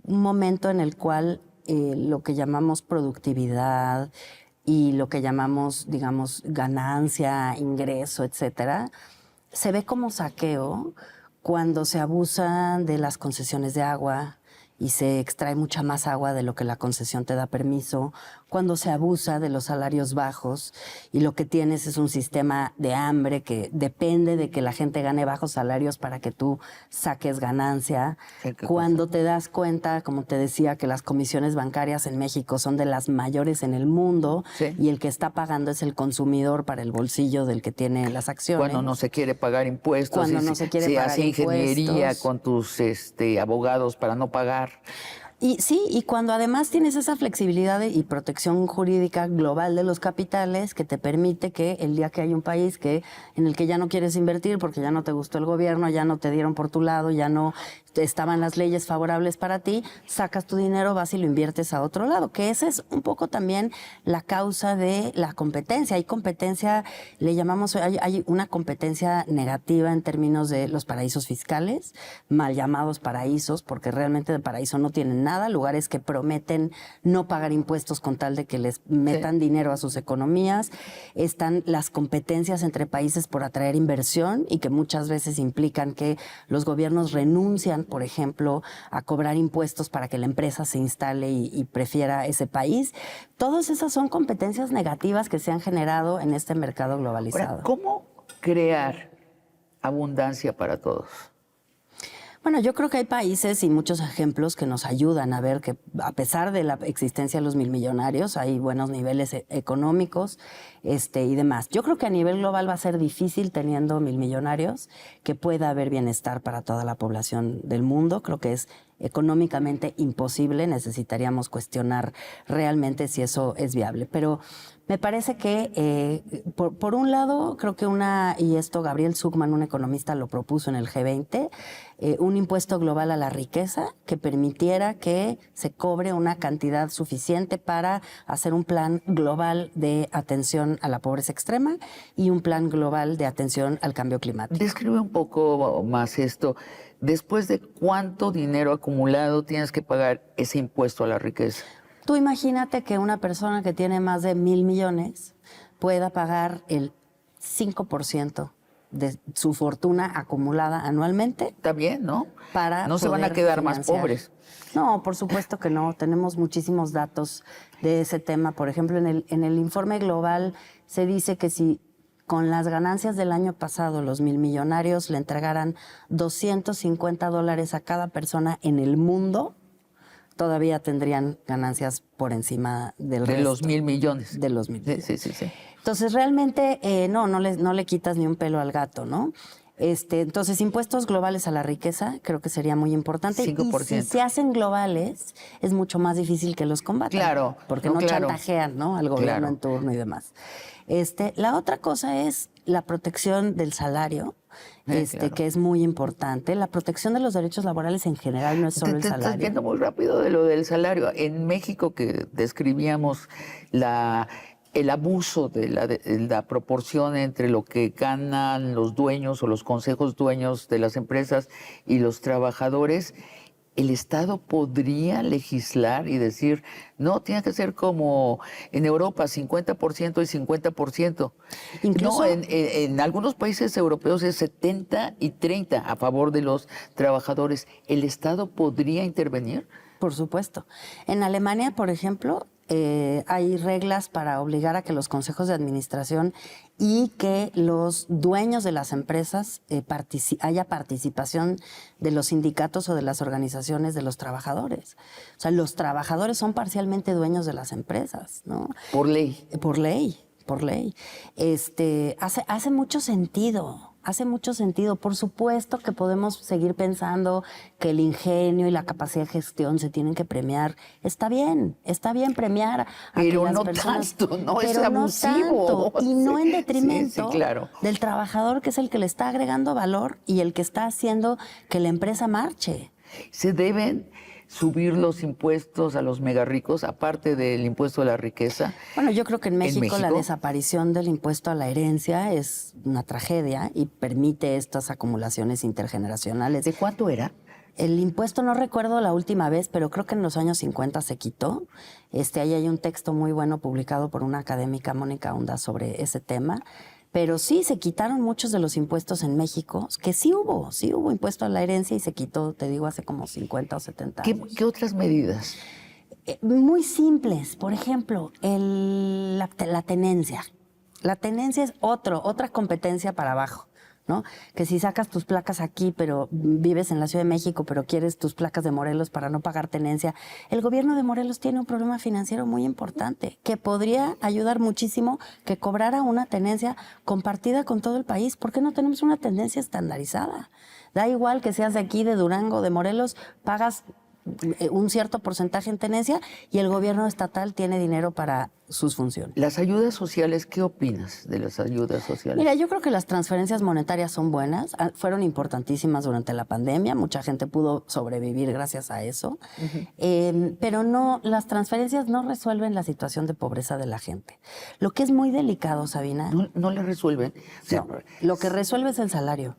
momento en el cual lo que llamamos productividad y lo que llamamos, digamos, ganancia, ingreso, etcétera, se ve como saqueo cuando se abusa de las concesiones de agua y se extrae mucha más agua de lo que la concesión te da permiso, cuando se abusa de los salarios bajos y lo que tienes es un sistema de hambre que depende de que la gente gane bajos salarios para que tú saques ganancia. Cuando te das cuenta, como te decía, que las comisiones bancarias en México son de las mayores en el mundo, sí, y el que está pagando es el consumidor para el bolsillo del que tiene las acciones. Cuando no se quiere pagar impuestos, cuando no se quiere pagar hace ingeniería impuestos con tus abogados para no pagar. Y sí, y cuando además tienes esa flexibilidad y protección jurídica global de los capitales que te permite que el día que hay un país en el que ya no quieres invertir porque ya no te gustó el gobierno, ya no te dieron por tu lado, ya no estaban las leyes favorables para ti, sacas tu dinero, vas y lo inviertes a otro lado, que esa es un poco también la causa de la competencia. Hay competencia, le llamamos, hay una competencia negativa en términos de los paraísos fiscales, mal llamados paraísos, porque realmente de paraíso no tienen nada, lugares que prometen no pagar impuestos con tal de que les metan dinero a sus economías. Están las competencias entre países por atraer inversión y que muchas veces implican que los gobiernos renuncian, por ejemplo, a cobrar impuestos para que la empresa se instale y prefiera ese país. Todas esas son competencias negativas que se han generado en este mercado globalizado. Ahora, ¿cómo crear abundancia para todos? Bueno, yo creo que hay países y muchos ejemplos que nos ayudan a ver que a pesar de la existencia de los milmillonarios, hay buenos niveles económicos y demás. Yo creo que a nivel global va a ser difícil teniendo milmillonarios que pueda haber bienestar para toda la población del mundo. Creo que es económicamente imposible. Necesitaríamos cuestionar realmente si eso es viable. Pero me parece que, por un lado, creo que y esto Gabriel Zucman, un economista, lo propuso en el G20, un impuesto global a la riqueza que permitiera que se cobre una cantidad suficiente para hacer un plan global de atención a la pobreza extrema y un plan global de atención al cambio climático. Describe un poco más esto. ¿Después de cuánto dinero acumulado tienes que pagar ese impuesto a la riqueza? Tú imagínate que una persona que tiene más de 1,000 millones pueda pagar el 5% de su fortuna acumulada anualmente. Está bien, ¿no? No se van a quedar más pobres. No, por supuesto que no. Tenemos muchísimos datos de ese tema. Por ejemplo, en el informe global se dice que si con las ganancias del año pasado los milmillonarios le entregaran $250 a cada persona en el mundo, todavía tendrían ganancias por encima del resto. De los 1,000 millones. De los 1,000 millones. Sí. Entonces, realmente, no le quitas ni un pelo al gato, ¿no? Entonces, impuestos globales a la riqueza creo que sería muy importante. 5%. Y si se hacen globales, es mucho más difícil que los combatan. Claro. Porque no chantajean, ¿no? Al gobierno en turno y demás. La otra cosa es la protección del salario, que es muy importante. La protección de los derechos laborales en general no es solo el salario. Estás viendo muy rápido de lo del salario. En México, que describíamos el abuso de la proporción entre lo que ganan los dueños o los consejos dueños de las empresas y los trabajadores, ¿el Estado podría legislar y decir, no, tiene que ser como en Europa, 50% y 50%? Incluso, no, en algunos países europeos es 70 y 30 a favor de los trabajadores. ¿El Estado podría intervenir? Por supuesto. En Alemania, por ejemplo, hay reglas para obligar a que los consejos de administración y que los dueños de las empresas haya participación de los sindicatos o de las organizaciones de los trabajadores. O sea, los trabajadores son parcialmente dueños de las empresas, ¿no? Por ley. Por ley, por ley. Hace mucho sentido. Hace mucho sentido. Por supuesto que podemos seguir pensando que el ingenio y la capacidad de gestión se tienen que premiar. Está bien premiar a pero que las no personas... tanto, no es pero no abusivo. tanto, y no en Sí, detrimento sí, claro. del trabajador, que es el que le está agregando valor y el que está haciendo que la empresa marche. Se deben subir los impuestos a los megarricos, aparte del impuesto a la riqueza. Bueno, yo creo que en México la México? desaparición del impuesto a la herencia es una tragedia y permite estas acumulaciones intergeneracionales. ¿De cuánto era? El impuesto no recuerdo la última vez, pero creo que en los años 50 se quitó. Ahí hay un texto muy bueno publicado por una académica, Mónica Honda, sobre ese tema. Pero sí, se quitaron muchos de los impuestos en México, que sí hubo impuesto a la herencia y se quitó, te digo, hace como 50 o 70 años. ¿Qué otras medidas? Muy simples. Por ejemplo, la tenencia. La tenencia es otra competencia para abajo, ¿no? Que si sacas tus placas aquí, pero vives en la Ciudad de México, pero quieres tus placas de Morelos para no pagar tenencia, el gobierno de Morelos tiene un problema financiero muy importante que podría ayudar muchísimo que cobrara una tenencia compartida con todo el país. ¿Por qué no tenemos una tendencia estandarizada? Da igual que seas de aquí, de Durango, de Morelos, pagas un cierto porcentaje en tenencia y el gobierno estatal tiene dinero para sus funciones. Las ayudas sociales, ¿qué opinas de las ayudas sociales? Mira, yo creo que las transferencias monetarias son buenas, fueron importantísimas durante la pandemia, mucha gente pudo sobrevivir gracias a eso, pero no, las transferencias no resuelven la situación de pobreza de la gente. Lo que es muy delicado, Sabina, No le resuelven. O sea, no, lo que resuelve es el salario.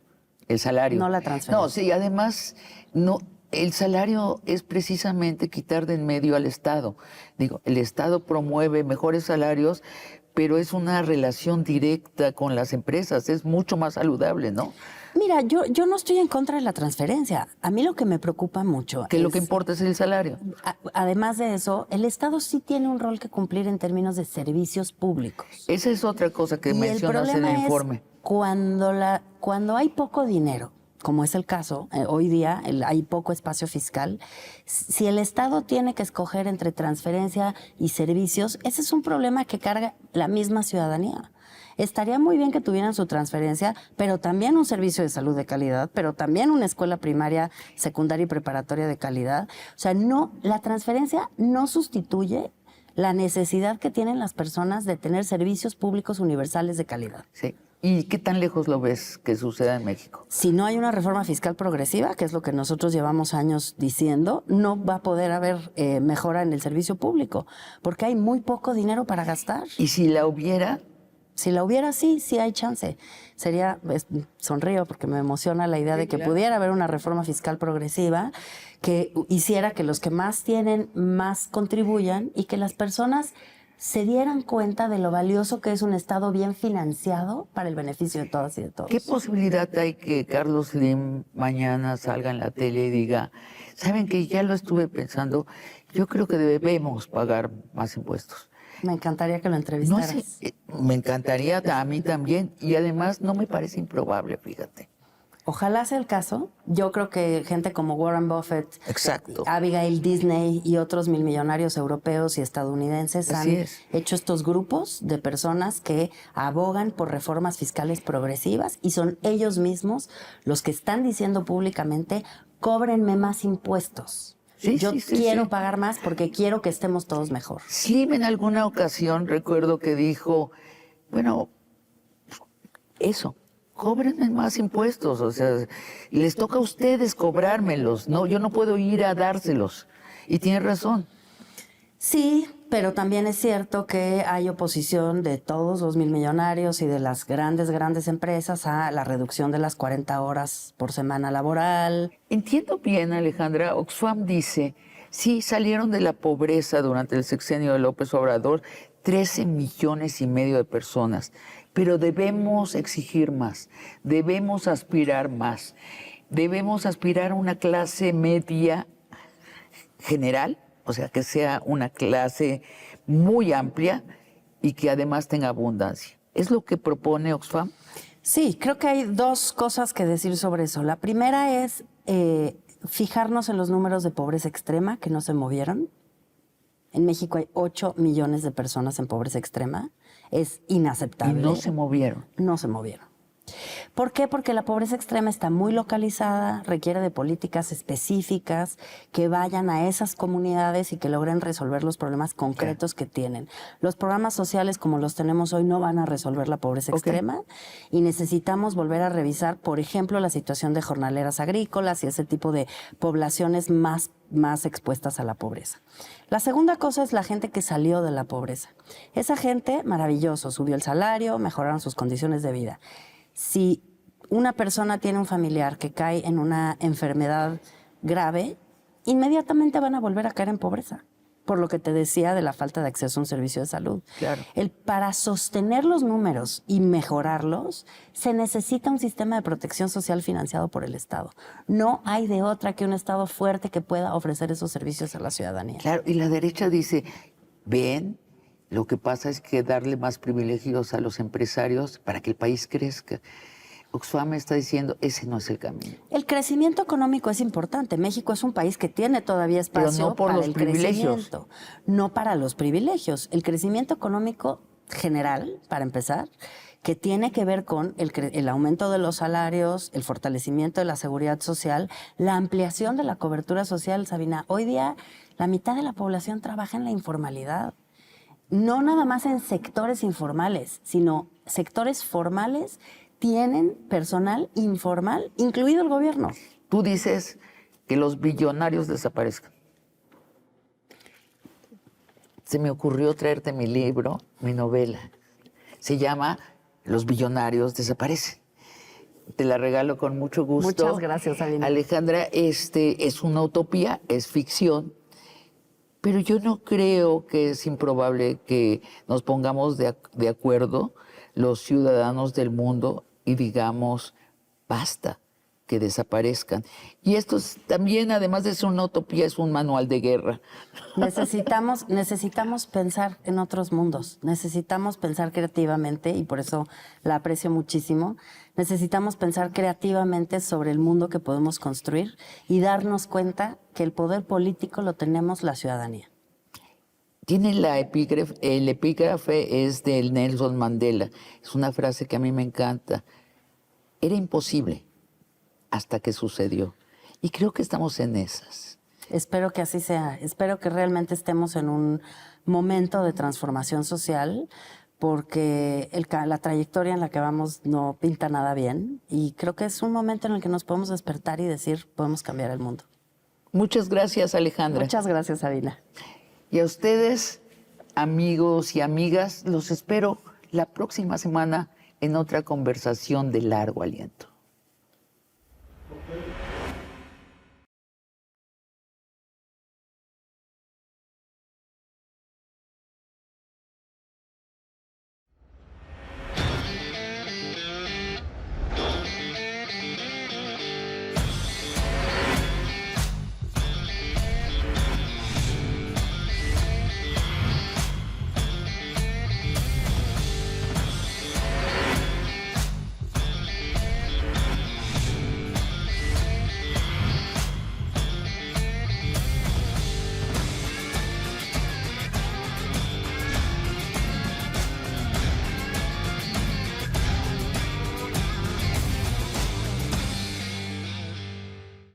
el salario. No la transferencia. No, sí, además, no, el salario es precisamente quitar de en medio al Estado. Digo, el Estado promueve mejores salarios, pero es una relación directa con las empresas, es mucho más saludable, ¿no? Mira, yo no estoy en contra de la transferencia. A mí lo que me preocupa mucho Que lo que importa es el salario. Además de eso, el Estado sí tiene un rol que cumplir en términos de servicios públicos. Esa es otra cosa que Y mencionas en el informe. Cuando hay poco dinero, como es el caso, hoy día hay poco espacio fiscal, si el Estado tiene que escoger entre transferencia y servicios, ese es un problema que carga la misma ciudadanía. Estaría muy bien que tuvieran su transferencia, pero también un servicio de salud de calidad, pero también una escuela primaria, secundaria y preparatoria de calidad. O sea, la transferencia no sustituye la necesidad que tienen las personas de tener servicios públicos universales de calidad. Sí. ¿Y qué tan lejos lo ves que suceda en México? Si no hay una reforma fiscal progresiva, que es lo que nosotros llevamos años diciendo, no va a poder haber mejora en el servicio público, porque hay muy poco dinero para gastar. ¿Y si la hubiera? Si la hubiera, sí hay chance. Sonrío porque me emociona la idea de que pudiera haber una reforma fiscal progresiva que hiciera que los que más tienen, más contribuyan y que las personas se dieran cuenta de lo valioso que es un Estado bien financiado para el beneficio de todas y de todos. ¿Qué posibilidad hay que Carlos Slim mañana salga en la tele y diga, saben que ya lo estuve pensando, yo creo que debemos pagar más impuestos? Me encantaría que lo No entrevistaras. sé, me encantaría a mí también y además no me parece improbable, fíjate. Ojalá sea el caso. Yo creo que gente como Warren Buffett, Exacto. Abigail Disney y otros milmillonarios europeos y estadounidenses Así han es. hecho estos grupos de personas que abogan por reformas fiscales progresivas y son ellos mismos los que están diciendo públicamente, cóbrenme más impuestos. Yo quiero pagar más porque quiero que estemos todos mejor. Slim en alguna ocasión recuerdo que dijo, bueno, eso, cóbrenme más impuestos, o sea, les toca a ustedes cobrármelos, no, yo no puedo ir a dárselos. Y tiene razón. Sí, pero también es cierto que hay oposición de todos los milmillonarios y de las grandes empresas a la reducción de las 40 horas por semana laboral. Entiendo bien, Alejandra, Oxfam dice, sí, salieron de la pobreza durante el sexenio de López Obrador 13,5 millones de personas, pero debemos exigir más, debemos aspirar más, debemos aspirar a una clase media general, o sea, que sea una clase muy amplia y que además tenga abundancia. ¿Es lo que propone Oxfam? Sí, creo que hay dos cosas que decir sobre eso. La primera es fijarnos en los números de pobreza extrema que no se movieron. En México hay 8 millones de personas en pobreza extrema. Es inaceptable. Y no se movieron. No se movieron. ¿Por qué? Porque la pobreza extrema está muy localizada, requiere de políticas específicas que vayan a esas comunidades y que logren resolver los problemas concretos que tienen. Los programas sociales como los tenemos hoy no van a resolver la pobreza extrema y necesitamos volver a revisar, por ejemplo, la situación de jornaleras agrícolas y ese tipo de poblaciones más expuestas a la pobreza. La segunda cosa es la gente que salió de la pobreza. Esa gente, maravilloso, subió el salario, mejoraron sus condiciones de vida. Si una persona tiene un familiar que cae en una enfermedad grave, inmediatamente van a volver a caer en pobreza, por lo que te decía de la falta de acceso a un servicio de salud. Claro. Para sostener los números y mejorarlos, se necesita un sistema de protección social financiado por el Estado. No hay de otra que un Estado fuerte que pueda ofrecer esos servicios a la ciudadanía. Claro, y la derecha dice, ven, lo que pasa es que darle más privilegios a los empresarios para que el país crezca. Oxfam está diciendo, ese no es el camino. El crecimiento económico es importante. México es un país que tiene todavía espacio pero no por para los el privilegios. Crecimiento. No para los privilegios. El crecimiento económico general, para empezar, que tiene que ver con el aumento de los salarios, el fortalecimiento de la seguridad social, la ampliación de la cobertura social, Sabina. Hoy día la mitad de la población trabaja en la informalidad. No nada más en sectores informales, sino sectores formales tienen personal informal, incluido el gobierno. Tú dices que los billonarios desaparezcan. Se me ocurrió traerte mi libro, mi novela. Se llama Los billonarios desaparecen. Te la regalo con mucho gusto. Muchas gracias, Sabina. Alejandra, es una utopía, es ficción, pero yo no creo que es improbable que nos pongamos de acuerdo los ciudadanos del mundo y digamos, basta, que desaparezcan. Y esto también, además de ser una utopía, es un manual de guerra. Necesitamos pensar en otros mundos, necesitamos pensar creativamente, y por eso la aprecio muchísimo. Necesitamos pensar creativamente sobre el mundo que podemos construir y darnos cuenta que el poder político lo tenemos la ciudadanía. Tiene el epígrafe es del Nelson Mandela. Es una frase que a mí me encanta. Era imposible hasta que sucedió. Y creo que estamos en esas. Espero que así sea. Espero que realmente estemos en un momento de transformación social, porque la trayectoria en la que vamos no pinta nada bien. Y creo que es un momento en el que nos podemos despertar y decir, podemos cambiar el mundo. Muchas gracias, Alejandra. Muchas gracias, Sabina. Y a ustedes, amigos y amigas, los espero la próxima semana en otra conversación de largo aliento.